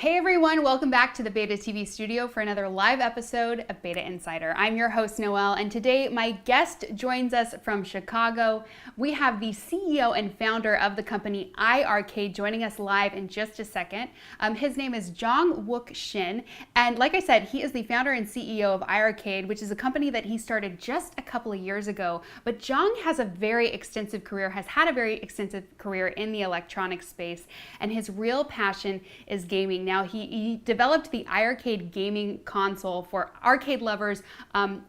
Hey everyone, welcome back to the b8ta TV studio for another live episode of b8ta Insider. I'm your host Noelle, and today my guest joins us from Chicago. We have the CEO and founder of the company iiRcade joining us live in just a second. His name is Jong-Wook Shin, and like I said, he is the founder and CEO of iiRcade, which is a company that he started just a couple of years ago. But Jong has a very extensive career, has had a very extensive career in the electronics space, and his real passion is gaming. Now, he developed the iiRcade gaming console for arcade lovers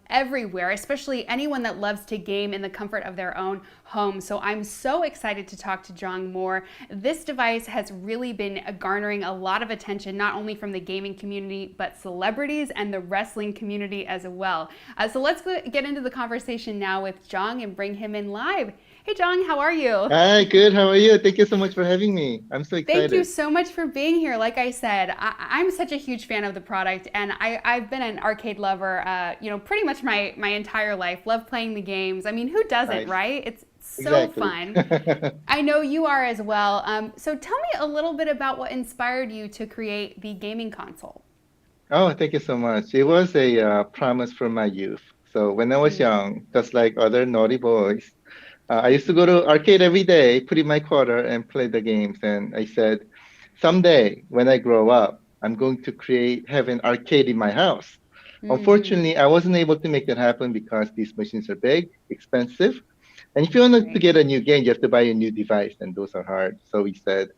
everywhere, especially anyone that loves to game in the comfort of their own home. So I'm so excited to talk to Jong more. This device has really been garnering a lot of attention, not only from the gaming community, but celebrities and the wrestling community as well. So let's get into the conversation now with Jong and bring him in live. Hey Jong, how are you? Hi, good. How are you? Thank you so much for having me. I'm so Thank you excited. so much for being here. Like I said, I'm such a huge fan of the product, and I've been an arcade lover, pretty much my entire life. Love playing the games. I mean, who doesn't, Nice. right? It's so Exactly. fun. I know you are as well. So tell me a little bit about what inspired you to create the gaming console. Oh, thank you so much. It was a promise from my youth. So when I was Mm, young, just like other naughty boys, I used to go to arcade every day, put in my quarter, and play the games. And I said, someday when I grow up, I'm going to have an arcade in my house. mm, Unfortunately, I wasn't able to make that happen because these machines are big, expensive, and if you want to right. get a new game, you have to buy a new device, and those are hard. So we said,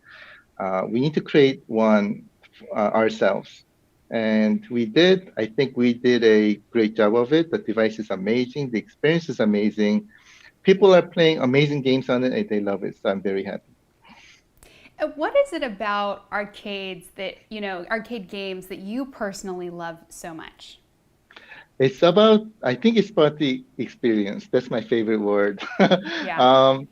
we need to create one ourselves. And we did. I think we did a great job of it. The device is amazing. The experience is amazing. People are playing amazing games on it and they love it. So I'm very happy. What is it about arcades that, arcade games that you personally love so much? I think it's about the experience. That's my favorite word. Yeah. um,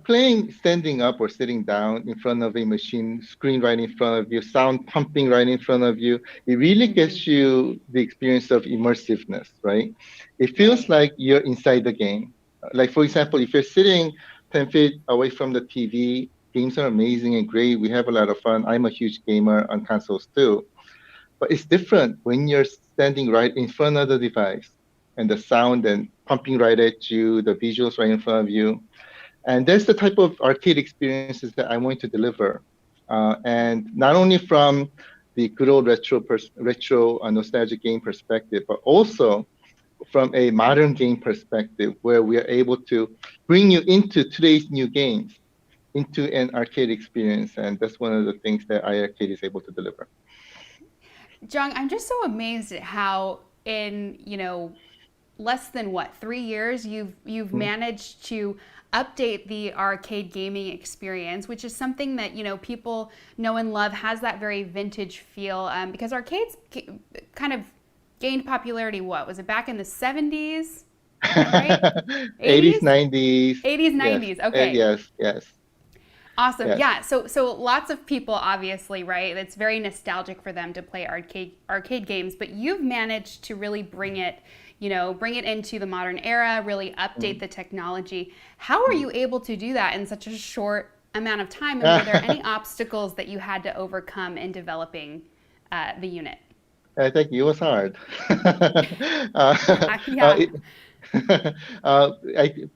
playing standing up or sitting down in front of a machine, screen right in front of you, sound pumping right in front of you, it really Hmm. gives you the experience of immersiveness, right? It feels Right. like you're inside the game. Like, for example, if you're sitting 10 feet away from the TV, games are amazing and great. We have a lot of fun. I'm a huge gamer on consoles too. But it's different when you're standing right in front of the device and the sound and pumping right at you, the visuals right in front of you. And that's the type of arcade experiences that I want to deliver. And not only from the good old retro nostalgic game perspective, but also from a modern game perspective, where we are able to bring you into today's new games, into an arcade experience. And that's one of the things that iArcade is able to deliver. Jung, I'm just so amazed at how in, less than what, 3 years you've Mhm. managed to update the arcade gaming experience, which is something that, people know and love, has that very vintage feel. Because arcades kind of gained popularity, what? Was it back in the 70s? Is that right? 80s, 80s? 90s. 80s, Yes. 90s. Okay. Yes, yes, Awesome. yes. Yeah. So lots of people obviously, right? It's very nostalgic for them to play arcade games, but you've managed to really bring it into the modern era, really update Mm. the technology. How are Mm. you able to do that in such a short amount of time? And were there any obstacles that you had to overcome in developing the unit? I think it was hard. uh, uh, Yeah. it,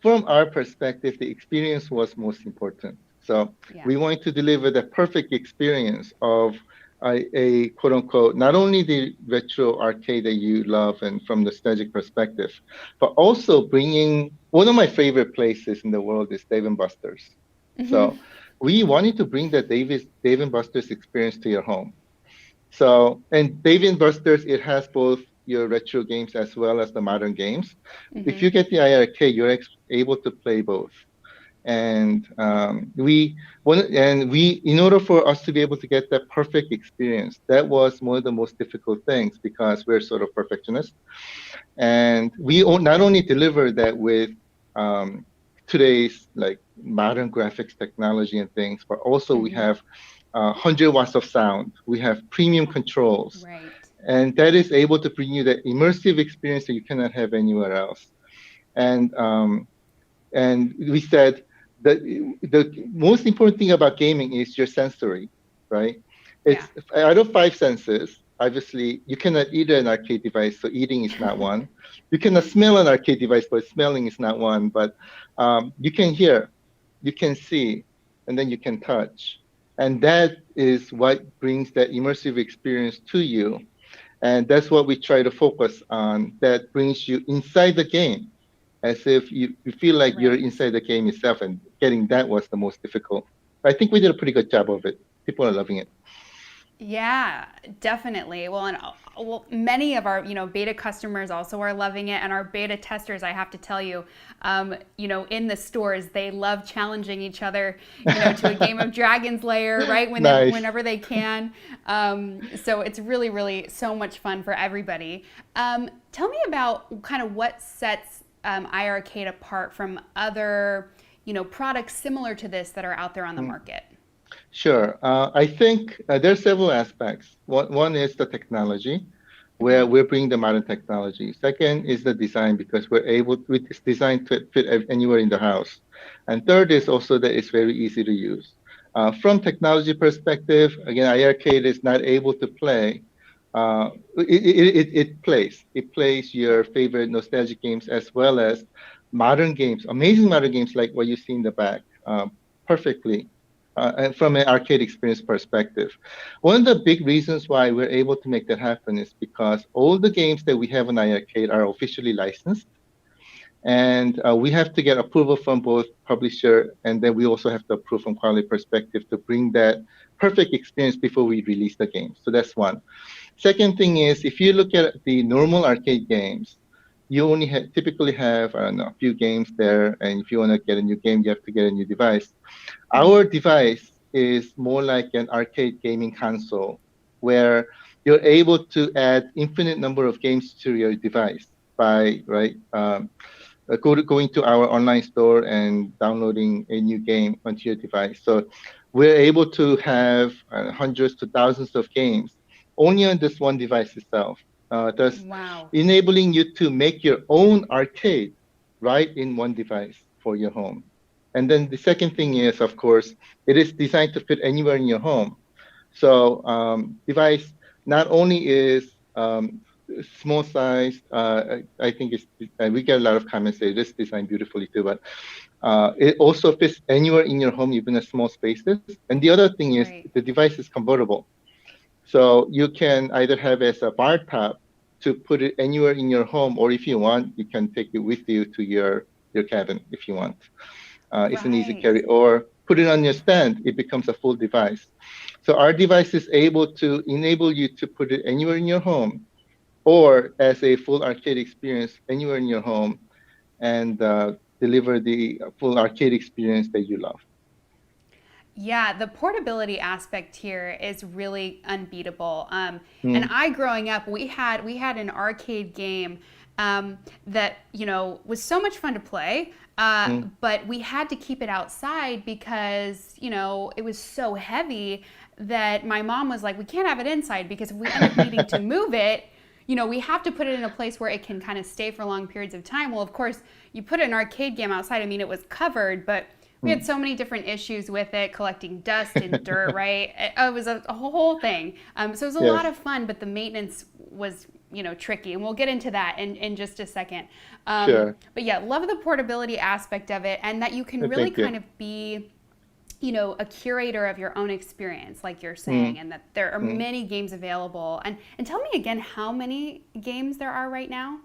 from our perspective, the experience was most important. So Yeah. we wanted to deliver the perfect experience of a quote unquote, not only the retro arcade that you love and from nostalgic perspective, but also bringing one of my favorite places in the world is Dave and Buster's. Hmm. So we wanted to bring the Dave and Buster's experience to your home. So, and Dave and Buster's, it has both your retro games as well as the modern games. If Hmm. you get the iRcade, you're able to play both. And in order for us to be able to get that perfect experience, that was one of the most difficult things because we're sort of perfectionists. And not only deliver that with um, today's like modern graphics technology and things, but also we Hmm. have 100 watts of sound. We have premium controls, Right. and that is able to bring you that immersive experience that you cannot have anywhere else. And and we said that the most important thing about gaming is your sensory, right? Yeah. It's out of five senses. Obviously, you cannot eat an arcade device, so eating is not one. You cannot smell an arcade device, but smelling is not one. But you can hear, you can see, and then you can touch. And that is what brings that immersive experience to you. And that's what we try to focus on. That brings you inside the game, as if you feel like you're Right. inside the game itself. And getting that was the most difficult. I think we did a pretty good job of it. People are loving it. Yeah, definitely. Well, and well, many of our beta customers also are loving it, and our beta testers, I have to tell you, in the stores, they love challenging each other, to a game of Dragon's Lair, right? Nice. Whenever they can. So it's really, really so much fun for everybody. Tell me about kind of what sets iiRcade apart from other, products similar to this that are out there on the market. Sure. I think there are several aspects. One is the technology, where Hmm. we're bringing the modern technology. Second is the design, because it's designed to fit anywhere in the house. And third is also that it's very easy to use. From technology perspective, again, iArcade is not able to play. It plays your favorite nostalgic games as well as modern games, amazing modern games like what you see in the back, perfectly and from an arcade experience perspective. One of the big reasons why we're able to make that happen is because all the games that we have on iArcade are officially licensed, and we have to get approval from both publisher, and then we also have to approve from quality perspective to bring that perfect experience before we release the game. So that's one. Second thing is, if you look at the normal arcade games, you only typically have, I don't know, a few games there, and if you want to get a new game, you have to get a new device. Our Hmm. device is more like an arcade gaming console where you're able to add infinite number of games to your device by going to our online store and downloading a new game onto your device. So we're able to have hundreds to thousands of games only on this one device itself, thus Wow. enabling you to make your own arcade right in one device for your home. And then the second thing is, of course, it is designed to fit anywhere in your home. So device not only is small size, I think we get a lot of comments say this designed beautifully too, but it also fits anywhere in your home, even in small spaces. And the other thing is Right. the device is convertible. So you can either have it as a bar top to put it anywhere in your home, or if you want, you can take it with you to your cabin if you want. It's an easy Right. carry, or put it on your stand. It becomes a full device. So our device is able to enable you to put it anywhere in your home, or as a full arcade experience anywhere in your home, and deliver the full arcade experience that you love. Yeah, the portability aspect here is really unbeatable. And Mm, I, growing up, we had an arcade game that was so much fun to play, mm, but we had to keep it outside because it was so heavy that my mom was like, we can't have it inside because if we end up needing to move it, we have to put it in a place where it can kind of stay for long periods of time. Well, of course, you put an arcade game outside. I mean, it was covered, but we had mm. so many different issues with it, collecting dust and dirt, right? It was a whole thing. So it was a lot Yes, of fun, but the maintenance was, tricky. And we'll get into that in just a second. sure. But yeah, love the portability aspect of it and that you can really Thank you. kind of be a curator of your own experience, like you're saying, Mm, and that there are mm. many games available. And tell me again how many games there are right now.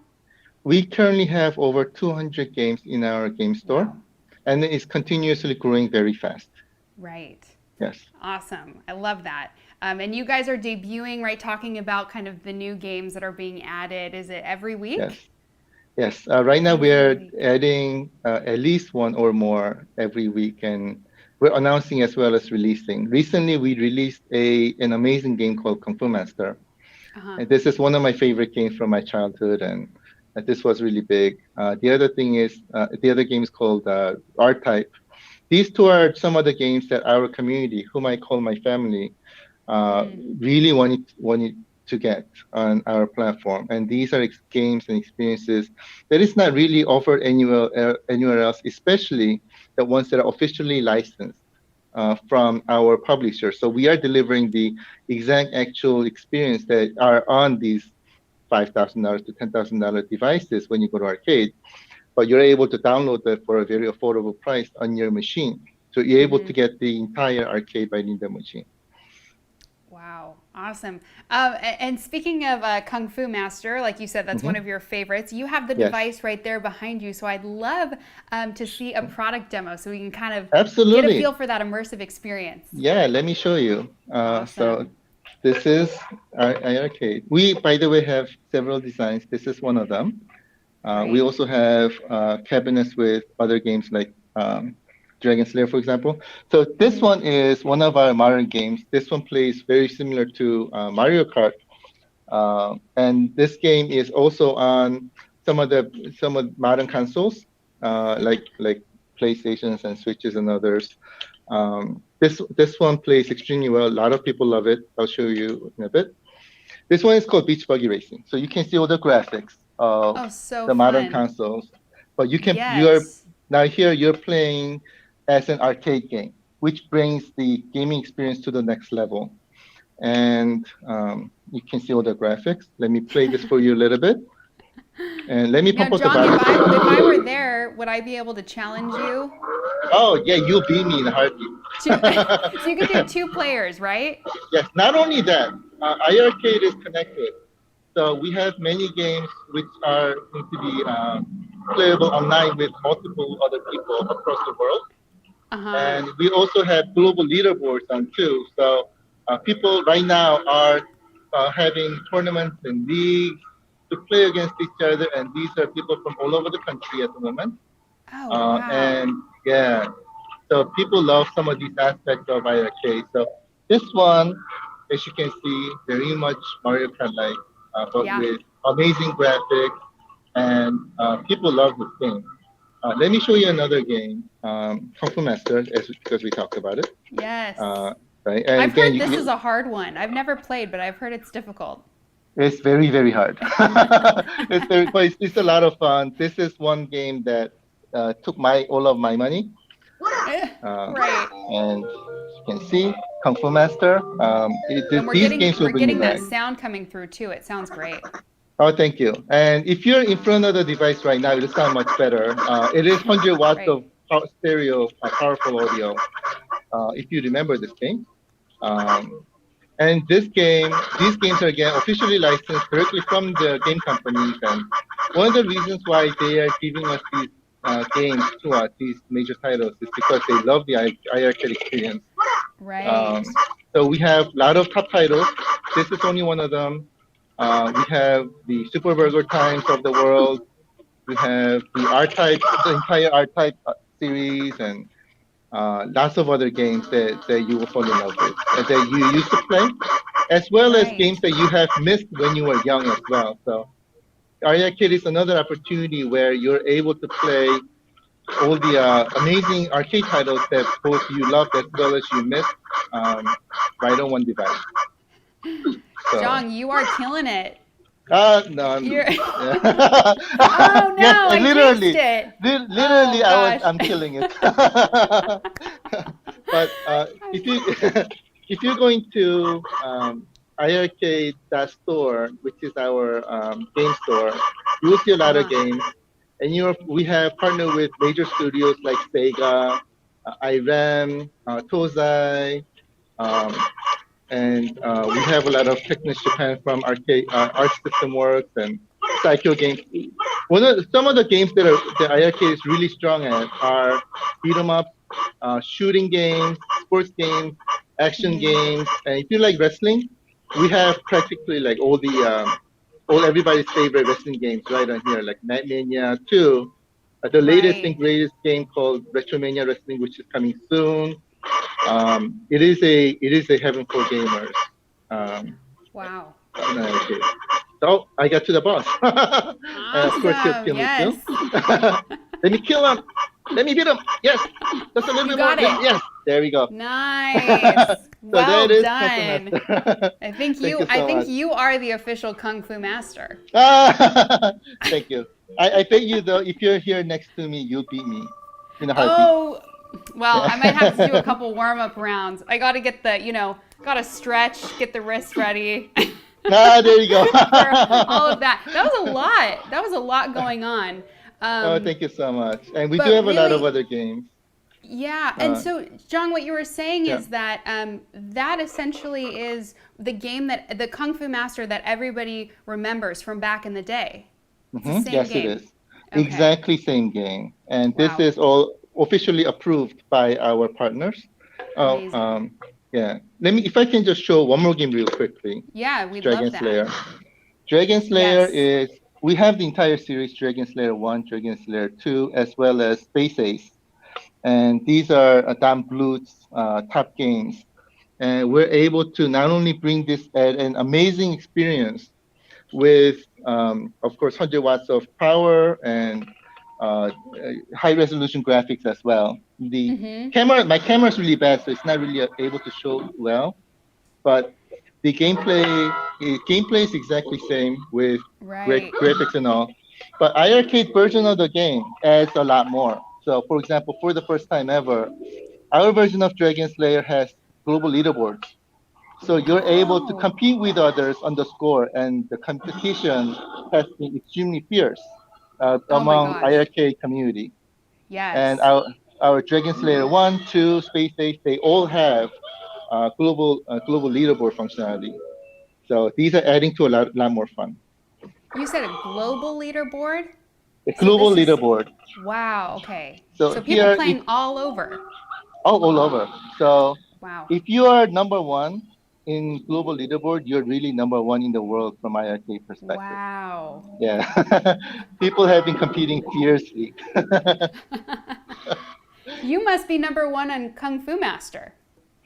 We currently have over 200 games in our game store, Wow. and it's continuously growing very fast. Right. Yes, Awesome. I love that. And you guys are debuting, right? Talking about kind of the new games that are being added. Is it every week? yes, yes. Right now Every we're week. adding at least one or more every week, and we're announcing as well as releasing. Recently, we released an amazing game called Kung Fu Master, Uh huh. and this is one of my favorite games from my childhood, and this was really big. The other game is called R-Type. These two are some of the games that our community, whom I call my family, Mm. really wanted to get on our platform. And these are games and experiences that is not really offered anywhere else, especially the ones that are officially licensed. from our publisher. So we are delivering the exact actual experience that are on these $5,000 to $10,000 devices when you go to arcade, but you're able to download that for a very affordable price on your machine. So you're able to get the entire arcade by Nintendo machine. Wow, awesome. And speaking of Kung Fu Master, like you said, that's one of your favorites. You have the Yes. device right there behind you, so I'd love to see a product demo so we can kind of Absolutely. get a feel for that immersive experience. Yeah, let me show you. Awesome. So this is our iiRcade. We, by the way, have several designs. This is one of them. We also have cabinets with other games like Dragon Slayer, for example. So this one is one of our modern games. This one plays very similar to Mario Kart. And this game is also on some of modern consoles, like PlayStations and Switches and others. This one plays extremely well. A lot of people love it. I'll show you in a bit. This one is called Beach Buggy Racing. So you can see all the graphics of the modern consoles, but you are now here. You're playing as an arcade game, which brings the gaming experience to the next level. And you can see all the graphics. Let me play this for you a little bit. And let me pump up the John, button. if I were there, would I be able to challenge you? Oh, yeah, you'll beat me in a heartbeat. So you can do 2 players, right? Yes, not only that, iiRcade is connected. So we have many games which are going to be playable online with multiple other people across the world. And we also have global leaderboards on too. So people right now are having tournaments and leagues to play against each other, and these are people from all over the country at the moment. Oh, wow. And yeah, so people love some of these aspects of iiRcade. So this one, as you can see, very much Mario Kart-like, but with amazing graphics, and people love this game. Let me show you another game, Kung Fu Master, because we talked about it. Yes. Right. And I've heard this is a hard one. I've never played, but I've heard it's difficult. It's very, very hard. It's a lot of fun. This is one game that took all of my money. Right. And you can see Kung Fu Master. We're getting that sound coming through too. It sounds great. Oh, thank you. And if you're in front of the device right now, it'll sound much better. It is 100 watts of stereo, powerful audio. If you remember this game. And these games are again officially licensed directly from the game companies. And one of the reasons why they are giving us these games to us, these major titles, is because they love the iiRcade experience. Right. So we have a lot of top titles. This is only one of them. We have the Super Burger Times of the world. We have the entire R-Type series, and lots of other games that you will fall in love with, that you used to play, as well as games that you have missed when you were young as well. So iiRcade is another opportunity where you're able to play all the amazing arcade titles that both you loved as well as you missed right on one device. So. Jong, you are killing it. No, oh no! Yes, I literally, jinxed it. Literally, I'm killing it. But if you're going to iiRcade.store, which is our game store, you will see a lot of games. And we have partnered with major studios like Sega, IREM, Tozai, and we have a lot of Technics Japan from Arc System Works and Psycho Games. Some of the games that iiRcade is really strong at are beat 'em up, shooting games, sports games, action games. And if you like wrestling, we have practically like all everybody's favorite wrestling games right on here, like Mania 2, the latest and greatest game called Retromania Wrestling, which is coming soon. It is a heaven for gamers. Wow. Okay. So I got to the boss. Awesome. And of course he'll kill me too. Let me kill him. Let me beat him. Yes. Just a little bit more. Got it. Yes. There we go. Nice. Well done. I think you are the official Kung Fu Master. Thank you. I bet you though, if you're here next to me, you'll beat me in a heartbeat. Oh, Well, I might have to do a Yeah. couple warm-up rounds. I got to get the, got to stretch, get the wrist ready Ah, there you go. for all of that. That was a lot. That was a lot going on. Oh, Um, thank you so much. And we do but have a lot of really, other games. yeah. And Uh, so, John, what you were saying yeah. is that that essentially is the game that the Kung Fu Master that everybody remembers from back in the day. It's the same Yes, it game. is. Okay. Exactly same game. And this Wow. is all officially approved by our partners. Oh, Amazing. yeah. If I can just show one more game real quickly. Yeah, we'd Dragon love that. Slayer. Dragon Slayer Yes. is, we have the entire series, Dragon Slayer 1, Dragon Slayer 2, as well as Space Ace. And these are Dan Bluth's top games. And we're able to not only bring this at an amazing experience with, of course, 100 watts of power and high resolution graphics as well. Mm-hmm. My camera is really bad, so it's not really able to show well. But the gameplay is exactly same with great Right. graphics and all. But iiRcade version of the game adds a lot more. So, for example, for the first time ever, our version of Dragon Slayer has global leaderboards. So you're able to Oh. compete with others on the score, and the competition has been extremely fierce Oh my among gosh. iiRcade community. And Yes. our Dragon Slayer 1, 2, Space Ace, they all have global leaderboard functionality. So these are adding to a lot more fun. You said a global leaderboard? The So global this is, leaderboard. wow, okay. So So people here, if playing all over. all over. So Wow. if you are number one in global leaderboard, you're really number one in the world from IRK perspective. Wow. Yeah, people have been competing fiercely. You must be number one on Kung Fu Master.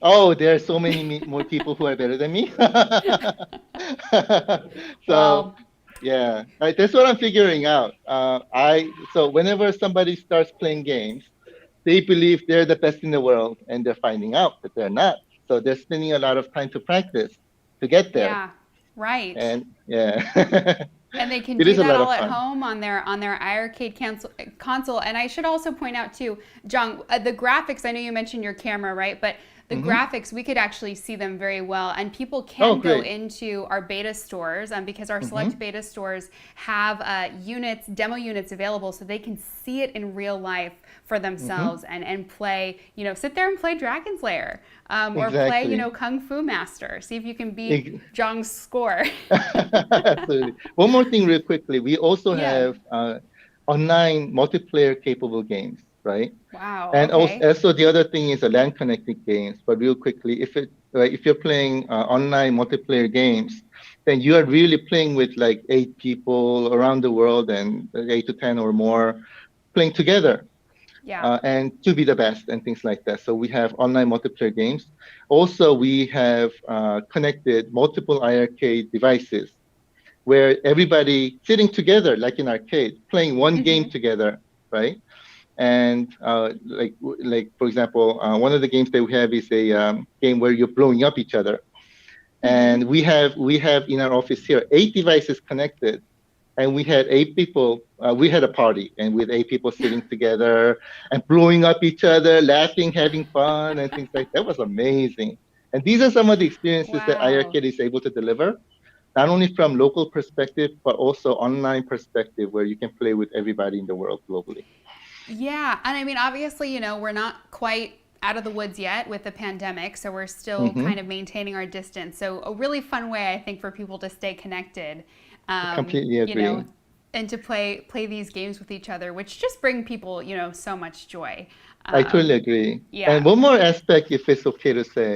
Oh, there are so many more people who are better than me. So, Well, yeah, that's what I'm figuring out. So whenever somebody starts playing games, they believe they're the best in the world, and they're finding out that they're not. So they're spending a lot of time to practice to get there. yeah, right. And yeah, And they can it do is a that lot of all at fun. home on their iArcade console. And I should also point out too, John, the graphics. I know you mentioned your camera, right? But the Hmm. graphics, we could actually see them very well, and people Oh, can go great. into our beta stores, because our select Hmm. beta stores have demo units available, so they can see it in real life for Hmm. themselves and play. Sit there and play Dragon Slayer, or play, Exactly. Kung Fu Master. See if you can beat Ex- Zhang's score. Absolutely. One more thing, real quickly. We also Yeah. have online multiplayer capable games, right? Wow. And Okay. also the other thing is a LAN connected games. But real quickly, if you're playing online multiplayer games, then you are really playing with like 8 people around the world, and 8 to 10 or more playing together, Yeah. and to be the best and things like that. So we have online multiplayer games. Also, we have connected multiple iArcade devices where everybody sitting together, like in arcade, playing one game Mm-hmm. together, right? And like for example, one of the games that we have is a game where you're blowing up each other. Mm-hmm. And we have in our office here 8 devices connected, and we had 8 people. We had a party, and with 8 people sitting together and blowing up each other, laughing, having fun, and things like that. Was amazing. And these are some of the experiences that Wow. iArcade is able to deliver, not only from local perspective, but also online perspective, where you can play with everybody in the world globally. Yeah. And I mean, obviously, we're not quite out of the woods yet with the pandemic, so we're still Hmm. kind of maintaining our distance. So a really fun way, I think, for people to stay connected, Completely you know, agree. and to play these games with each other, which just bring people, so much joy. I totally Um, agree. And yeah. one more aspect, if it's okay to say,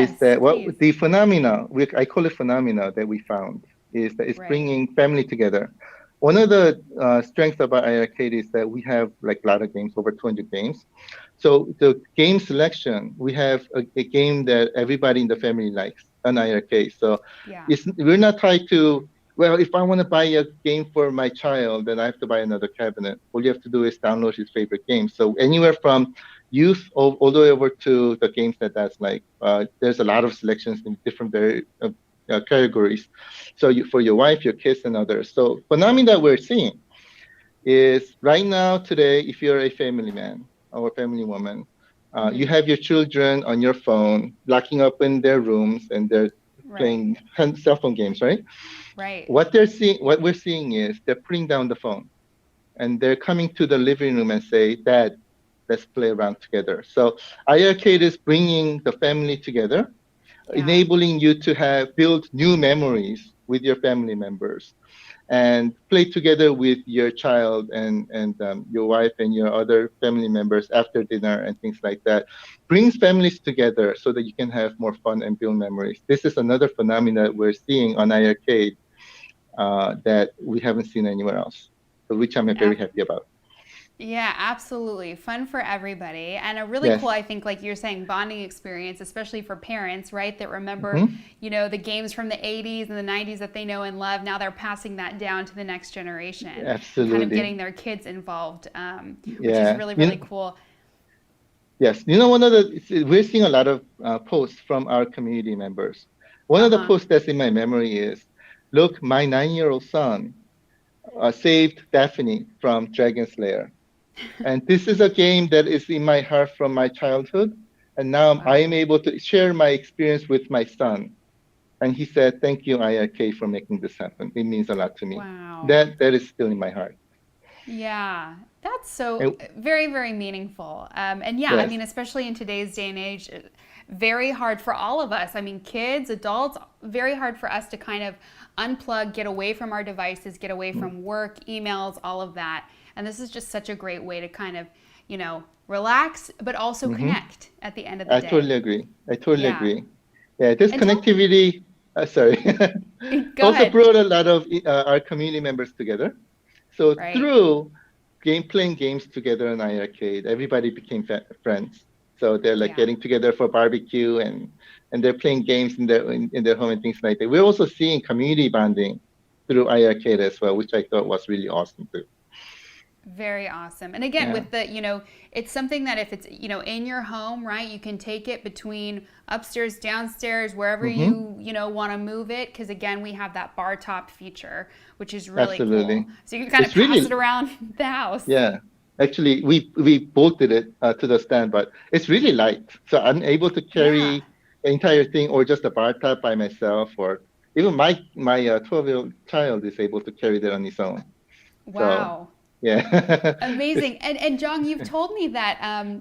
is Yes, that what please. the phenomena, I call it phenomena, that we found, is that it's Right. bringing family together. One of the strengths about iArcade is that we have like a lot of games, over 200 games. So the game selection, we have a game that everybody in the family likes, an iArcade. So Yeah. we're not tied to, well, if I want to buy a game for my child, then I have to buy another cabinet. All you have to do is download his favorite game. So anywhere from youth all the way over to the games that's like, there's a lot of selections in different categories. So for your wife, your kids, and others. So phenomenon that we're seeing is right now today, if you're a family man, our family woman, you Mm-hmm. have your children on your phone, locking up in their rooms, and they're Right. playing cell phone games, right? Right. What we're seeing is they're putting down the phone and they're coming to the living room and say, "Dad, let's play around together." So iArcade is bringing the family together, Yeah. enabling you to have build new memories with your family members and play together with your child and your wife and your other family members after dinner and things like that. Brings families together so that you can have more fun and build memories. This is another phenomenon we're seeing on iArcade that we haven't seen anywhere else, so which I'm very happy about. Yeah, absolutely. Fun for everybody. And a really Yes. cool, I think, like you're saying, bonding experience, especially for parents, right? That remember, Hmm. the games from the 80s and the 90s that they know and love. Now they're passing that down to the next generation and kind of Absolutely. getting their kids involved, which is Yeah. really, really cool. Yes. One of we're seeing a lot of posts from our community members. One Uh of the huh. posts that's in my memory is, look, my 9-year-old son saved Daphne from Dragon Slayer. And this is a game that is in my heart from my childhood. And now I am Wow. able to share my experience with my son. And he said, "Thank you, IRK, for making this happen. It means a lot to me." Wow. That is still in my heart. Yeah, that's so And very, very meaningful. And yeah, I yes, mean, especially in today's day and age, very hard for all of us. I mean, kids, adults, very hard for us to kind of unplug, get away from our devices, get away from work, emails, all of that. And this is just such a great way to kind of, relax, but also hmm, connect at the end of the I day. totally agree. I totally Yeah. agree. Yeah, this And tell, connectivity, sorry, go also ahead. brought a lot of our community members together. So Right. through playing games together in iArcade, everybody became friends. So they're like Yeah. getting together for barbecue and they're playing games in their home and things like that. We're also seeing community bonding through iArcade as well, which I thought was really awesome too. Very awesome. And again, Yeah. with it's something that if it's, in your home, right, you can take it between upstairs, downstairs, wherever Mm-hmm. you want to move it. Because again, we have that bar top feature, which is really cool. Absolutely. So you can kind of It's pass really, it around the house. yeah. Actually, we bolted it to the stand, but it's really light. So I'm able to Yeah. carry the entire thing or just a bar top by myself, or even my 12-year-old child is able to carry that on his own. So Wow. yeah. It's, Amazing. And Jong, you've told me that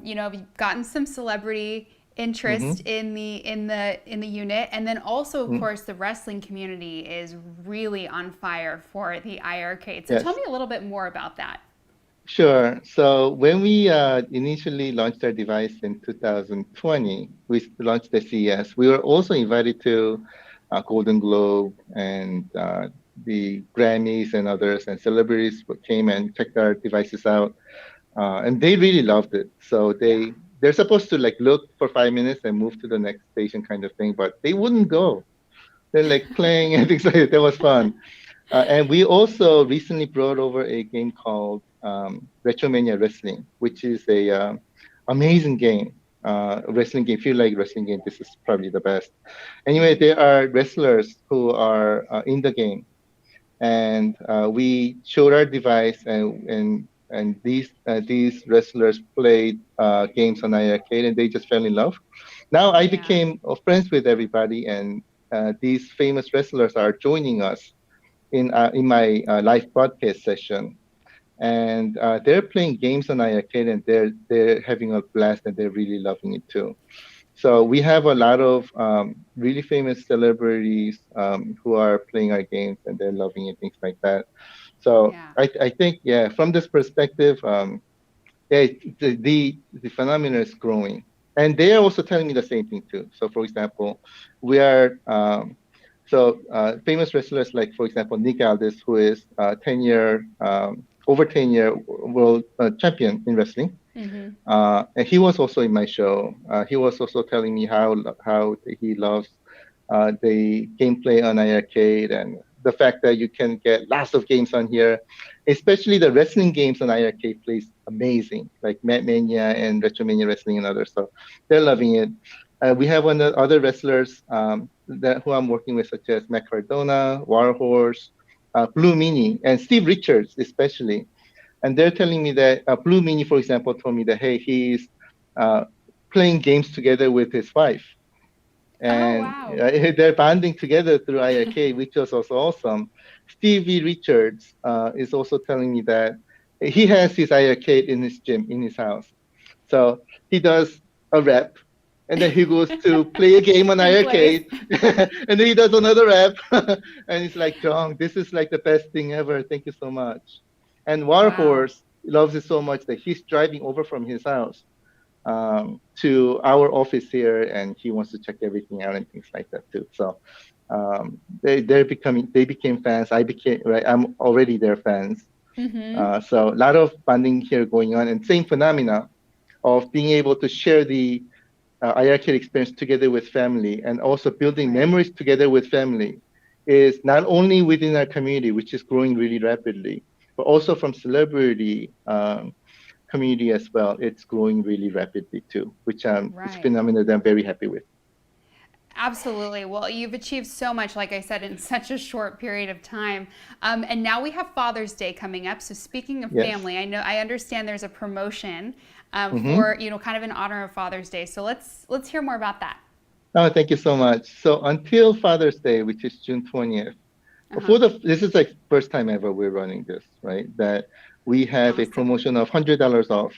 you've gotten some celebrity interest mm-hmm. in the unit, and then also, of Mm, course, the wrestling community is really on fire for the iArcade. So tell yes. me a little bit more about that. Sure. So when we initially launched our device in 2020, we launched the CES. We were also invited to Golden Globe and the Grammys and others, and celebrities came and checked our devices out, and they really loved it. So Yeah. they're supposed to like look for 5 minutes and move to the next station kind of thing, but they wouldn't go. They're like playing and things like that. That was fun. And we also recently brought over a game called Retromania Wrestling, which is a amazing game. Wrestling game. If you like wrestling game, this is probably the best. Anyway, Hmm. there are wrestlers who are in the game, and we showed our device, and these wrestlers played games on iArcade, and they just fell in love. Now I Yeah. became friends with everybody, and these famous wrestlers are joining us in my live broadcast session, and they're playing games on iArcade, and they're having a blast, and they're really loving it too. So we have a lot of really famous celebrities who are playing our games, and they're loving it, things like that. So Yeah. I think, yeah, from this perspective, yeah, the phenomenon is growing, and they are also telling me the same thing too. So, for example, we are famous wrestlers like, for example, Nick Aldis, who is 10-year over 10-year world champion in wrestling. Hmm. And he was also in my show. He was also telling me how he loves the gameplay on iArcade and the fact that you can get lots of games on here, especially the wrestling games on iArcade plays amazing, like Mania and Retromania Wrestling and others. So they're loving it. We have other wrestlers who I'm working with, such as Matt Cardona, Warhorse, Blue Mini, and Steve Richards, especially. And they're telling me that Blue Mini, for example, told me that, hey, he's uh, playing games together with his wife. Oh, And wow. they're bonding together through iiRcade, which was also awesome. Stevie Richards is also telling me that he has his iiRcade in his gym, in his house. So he does a rep, and then he goes to play a game on In place. iiRcade, and then he does another rep, and it's like, Jong, this is like the best thing ever. Thank you so much. And Wow. Warhorse loves it so much that he's driving over from his house to our office here, and he wants to check everything out and things like that too. So they became fans. I became right. I'm already their fans. Mm-hmm. So a lot of bonding here going on, and same phenomena of being able to share the iiRcade experience together with family, and also building Right. memories together with family, is not only within our community, which is growing really rapidly, but also from celebrity community as well. It's growing really rapidly too, which is a Right. phenomenon that I'm very happy with. Absolutely. Well, you've achieved so much, like I said, in such a short period of time. And now we have Father's Day coming up. So speaking of Yes. family, I understand there's a promotion Mm-hmm. for kind of in honor of Father's Day. So let's hear more about that. Oh, thank you so much. So until Father's Day, which is June 20th, Uh huh. this is like first time ever we're running this, right? That we have a Awesome. promotion of $100 off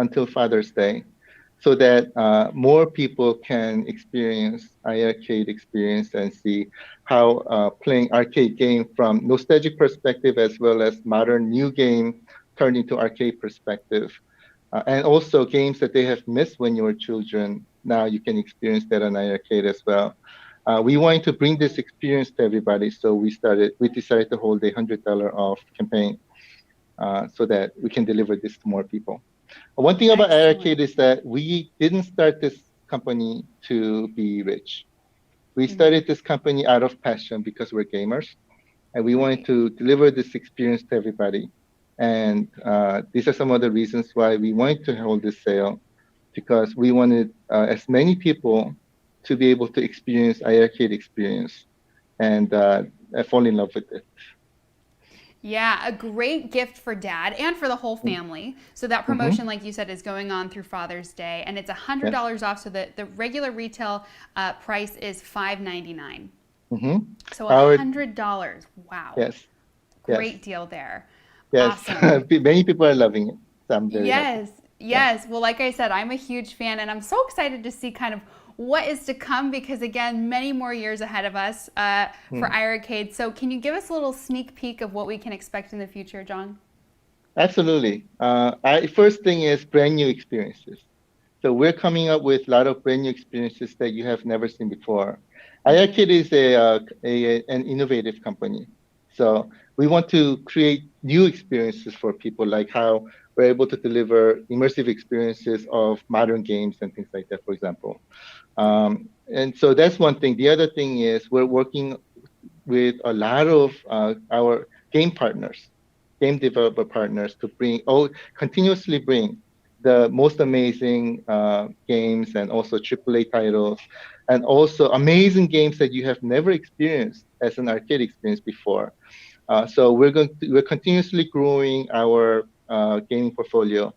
until Father's Day, so that more people can experience iiRcade experience and see how playing arcade game from nostalgic perspective as well as modern new game turned into arcade perspective. And also games that they have missed when you were children. Now you can experience that on iiRcade as well. We wanted to bring this experience to everybody, so we decided to hold $100 off campaign so that we can deliver this to more people. One thing about Excellent. iiRcade is that we didn't start this company to be rich. We Mm-hmm. started this company out of passion because we're gamers, and we wanted Right. to deliver this experience to everybody. And these are some of the reasons why we wanted to hold this sale, because we wanted as many people to be able to experience iiRcade experience and fall in love with it. Yeah, a great gift for dad and for the whole family. So that Mm-hmm. promotion, like you said, is going on through Father's Day, and it's Yes. $100 off. So that the regular retail price is $5.99. Mm-hmm. So Our $100. Wow, yes, yes, great deal there. yes. Awesome. Many people are loving it, so I'm very happy. Yes, Yeah. yes. Well, like I said, I'm a huge fan, and I'm so excited to see kind of what is to come because, again, many more years ahead of us for Mm. iiRcade. So, can you give us a little sneak peek of what we can expect in the future, John? Absolutely. First thing is brand new experiences. So we're coming up with a lot of brand new experiences that you have never seen before. Mm-hmm. iiRcade is an innovative company. So we want to create new experiences for people, like how we're able to deliver immersive experiences of modern games and things like that, for example. Right. And so that's one thing. The other thing is we're working with a lot of our game partners, game developer partners, to continuously bring the most amazing games, and also AAA titles, and also amazing games that you have never experienced as an arcade experience before. So we're continuously growing our gaming portfolio.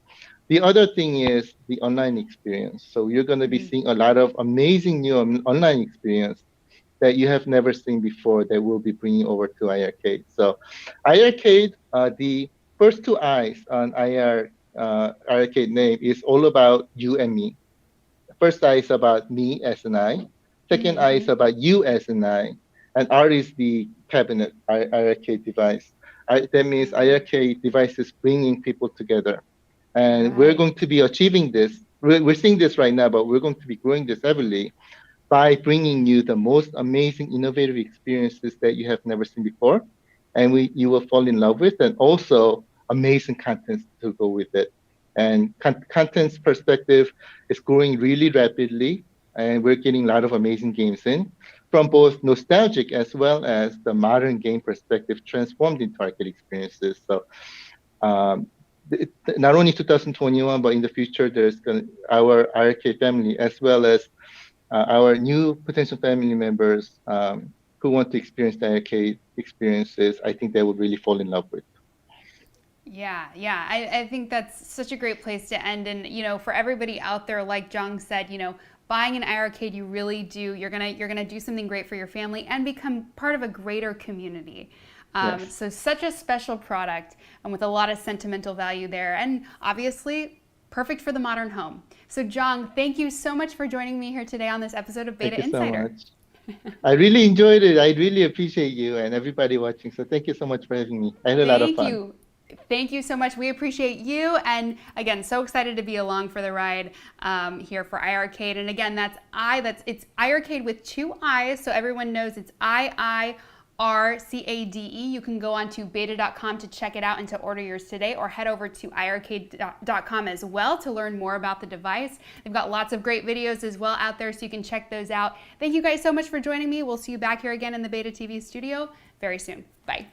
The other thing is the online experience. So you're going to be Mm-hmm. seeing a lot of amazing new online experience that you have never seen before that we'll be bringing over to iiRcade. So iiRcade, the first two I's on iiRcade name is all about you and me. The first I is about me as an I. Second I Mm-hmm. is about you as an I. And R is the cabinet, iiRcade device. That means Mm-hmm. iiRcade device is bringing people together. And we're Right. going to be achieving this. We're seeing this right now, but we're going to be growing this heavily by bringing you the most amazing, innovative experiences that you have never seen before, and you will fall in love with, and also amazing content to go with it. And content's perspective is growing really rapidly, and we're getting a lot of amazing games in from both nostalgic as well as the modern game perspective transformed into arcade experiences. So um, not only 2021, but in the future, our arcade family as well as our new potential family members who want to experience the arcade experiences, I think they would really fall in love with. Yeah, yeah. I think that's such a great place to end. And, for everybody out there, like Jong said, buying an iiRcade, you really do. You're gonna do something great for your family and become part of a greater community. Yes. So such a special product and with a lot of sentimental value there. And obviously, perfect for the modern home. So Jong, thank you so much for joining me here today on this episode of Thank b8ta you so Insider. much. I really enjoyed it. I really appreciate you and everybody watching. So thank you so much for having me. I had a lot of Thank fun. you. Thank you so much. We appreciate you. And again, so excited to be along for the ride here for iiRcade. And again, it's iiRcade with 2 I's. So everyone knows it's iiRcade. You can go on to b8ta.com to check it out and to order yours today, or head over to iiRcade.com as well to learn more about the device. They've got lots of great videos as well out there, so you can check those out. Thank you guys so much for joining me. We'll see you back here again in the b8ta TV studio very soon. Bye.